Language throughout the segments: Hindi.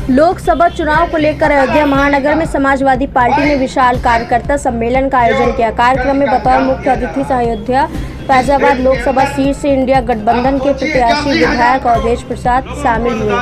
लोकसभा चुनाव को लेकर अयोध्या महानगर में समाजवादी पार्टी ने विशाल कार्यकर्ता सम्मेलन का आयोजन किया। कार्यक्रम में बतौर मुख्य अतिथि अयोध्या फैजाबाद लोकसभा सीट से इंडिया गठबंधन के प्रत्याशी विधायक अवधेश प्रसाद शामिल हुए।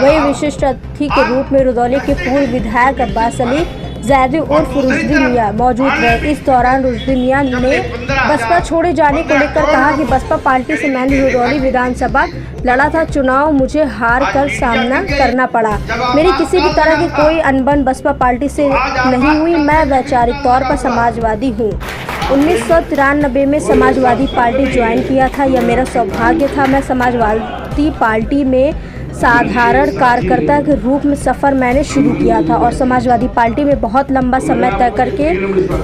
वहीं विशिष्ट अतिथि के रूप में रुदौली के पूर्व विधायक अब्बास अली जैदी उर्फ रुश्दी मियां मौजूद रहे। इस दौरान रुश्दी मियां ने बसपा छोड़े जाने को लेकर कहा कि बसपा पार्टी से मैंने रुदौली विधानसभा लड़ा था, चुनाव मुझे हार कर सामना करना पड़ा। मेरी किसी भी तरह की कोई अनबन बसपा पार्टी से नहीं हुई। मैं वैचारिक तौर पर समाजवादी हूँ। 1993 में समाजवादी पार्टी ज्वाइन किया था। यह मेरा सौभाग्य था। मैं समाजवादी पार्टी में साधारण कार्यकर्ता के रूप में सफ़र मैंने शुरू किया था और समाजवादी पार्टी में बहुत लंबा समय तय करके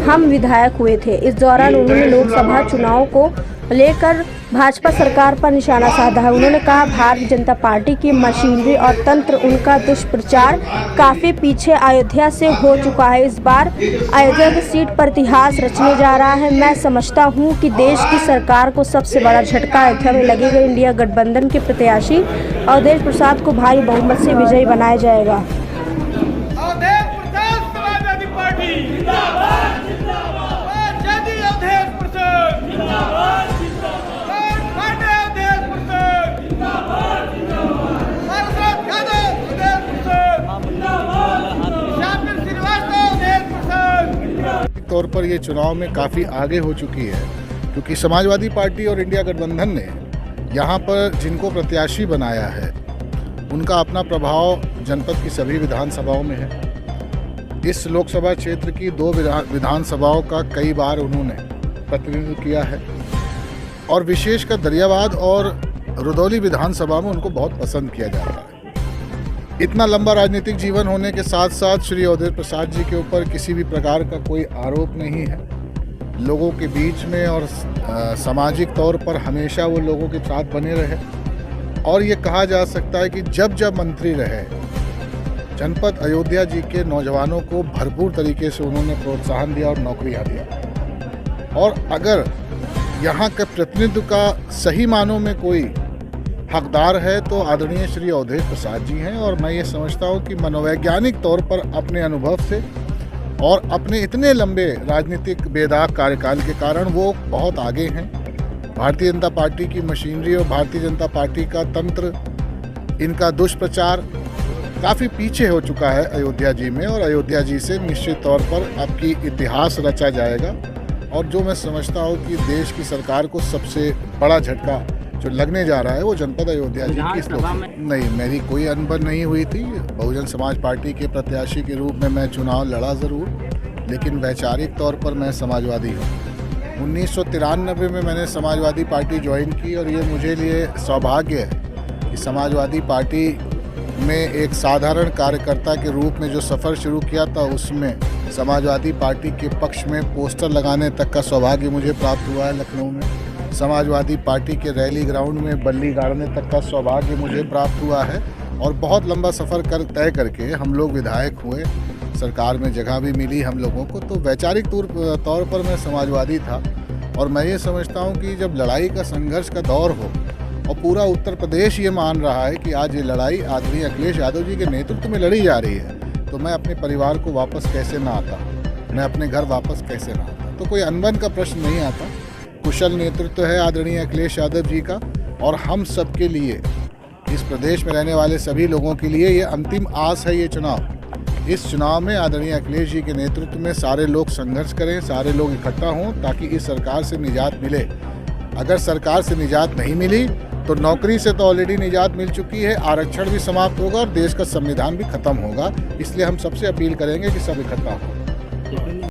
हम विधायक हुए थे। इस दौरान उन्होंने लोकसभा चुनाव को लेकर भाजपा सरकार पर निशाना साधा है। उन्होंने कहा भारतीय जनता पार्टी की मशीनरी और तंत्र, उनका दुष्प्रचार काफ़ी पीछे अयोध्या से हो चुका है। इस बार अयोध्या की सीट पर इतिहास रचने जा रहा है। मैं समझता हूं कि देश की सरकार को सबसे बड़ा झटका अयोध्या में लगेगा। इंडिया गठबंधन के प्रत्याशी अवधेश प्रसाद को भारी बहुमत से विजयी बनाया जाएगा। तौर पर ये चुनाव में काफ़ी आगे हो चुकी है, क्योंकि समाजवादी पार्टी और इंडिया गठबंधन ने यहाँ पर जिनको प्रत्याशी बनाया है उनका अपना प्रभाव जनपद की सभी विधानसभाओं में है। इस लोकसभा क्षेत्र की 2 विधानसभाओं का कई बार उन्होंने प्रतिनिधित्व किया है और विशेषकर दरियाबाद और रुदौली विधानसभा में उनको बहुत पसंद किया जाता है। इतना लंबा राजनीतिक जीवन होने के साथ साथ श्री अवधेश प्रसाद जी के ऊपर किसी भी प्रकार का कोई आरोप नहीं है। लोगों के बीच में और सामाजिक तौर पर हमेशा वो लोगों के साथ बने रहे और ये कहा जा सकता है कि जब जब मंत्री रहे जनपद अयोध्या जी के नौजवानों को भरपूर तरीके से उन्होंने प्रोत्साहन दिया और नौकरियाँ दिया। और अगर यहाँ के प्रतिनिधित्व का सही मानों में कोई हकदार है तो आदरणीय श्री अवधेश प्रसाद जी हैं। और मैं ये समझता हूँ कि मनोवैज्ञानिक तौर पर अपने अनुभव से और अपने इतने लंबे राजनीतिक बेदाग कार्यकाल के कारण वो बहुत आगे हैं। भारतीय जनता पार्टी की मशीनरी और भारतीय जनता पार्टी का तंत्र, इनका दुष्प्रचार काफ़ी पीछे हो चुका है अयोध्या जी में और अयोध्या जी से निश्चित तौर पर आपकी इतिहास रचा जाएगा। और जो मैं समझता हूँ कि देश की सरकार को सबसे बड़ा झटका जो लगने जा रहा है वो जनपद अयोध्या जी की नहीं, मेरी कोई अनबन नहीं हुई थी। बहुजन समाज पार्टी के प्रत्याशी के रूप में मैं चुनाव लड़ा ज़रूर, लेकिन वैचारिक तौर पर मैं समाजवादी हूँ। 1993 में मैंने समाजवादी पार्टी ज्वाइन की और ये मुझे लिए सौभाग्य है कि समाजवादी पार्टी में एक साधारण कार्यकर्ता के रूप में जो सफ़र शुरू किया था उसमें समाजवादी पार्टी के पक्ष में पोस्टर लगाने तक का सौभाग्य मुझे प्राप्त हुआ है। लखनऊ में समाजवादी पार्टी के रैली ग्राउंड में बल्ली गाड़ने तक का सौभाग्य मुझे प्राप्त हुआ है और बहुत लंबा सफ़र तय करके हम लोग विधायक हुए, सरकार में जगह भी मिली हम लोगों को। तो वैचारिक तौर पर मैं समाजवादी था और मैं ये समझता हूँ कि जब लड़ाई का संघर्ष का दौर हो और पूरा उत्तर प्रदेश ये मान रहा है कि आज ये लड़ाई आदरणीय अखिलेश यादव जी के नेतृत्व में लड़ी जा रही है, तो मैं अपने परिवार को वापस कैसे ना आता, मैं अपने घर वापस कैसे ना आता। तो कोई अनबन का प्रश्न नहीं आता। कुशल नेतृत्व है आदरणीय अखिलेश यादव जी का और हम सब के लिए, इस प्रदेश में रहने वाले सभी लोगों के लिए ये अंतिम आस है। ये चुनाव, इस चुनाव में आदरणीय अखिलेश जी के नेतृत्व में सारे लोग संघर्ष करें, सारे लोग इकट्ठा हों ताकि इस सरकार से निजात मिले। अगर सरकार से निजात नहीं मिली तो नौकरी से तो ऑलरेडी निजात मिल चुकी है, आरक्षण भी समाप्त होगा और देश का संविधान भी खत्म होगा। इसलिए हम सबसे अपील करेंगे कि सब इकट्ठा हो।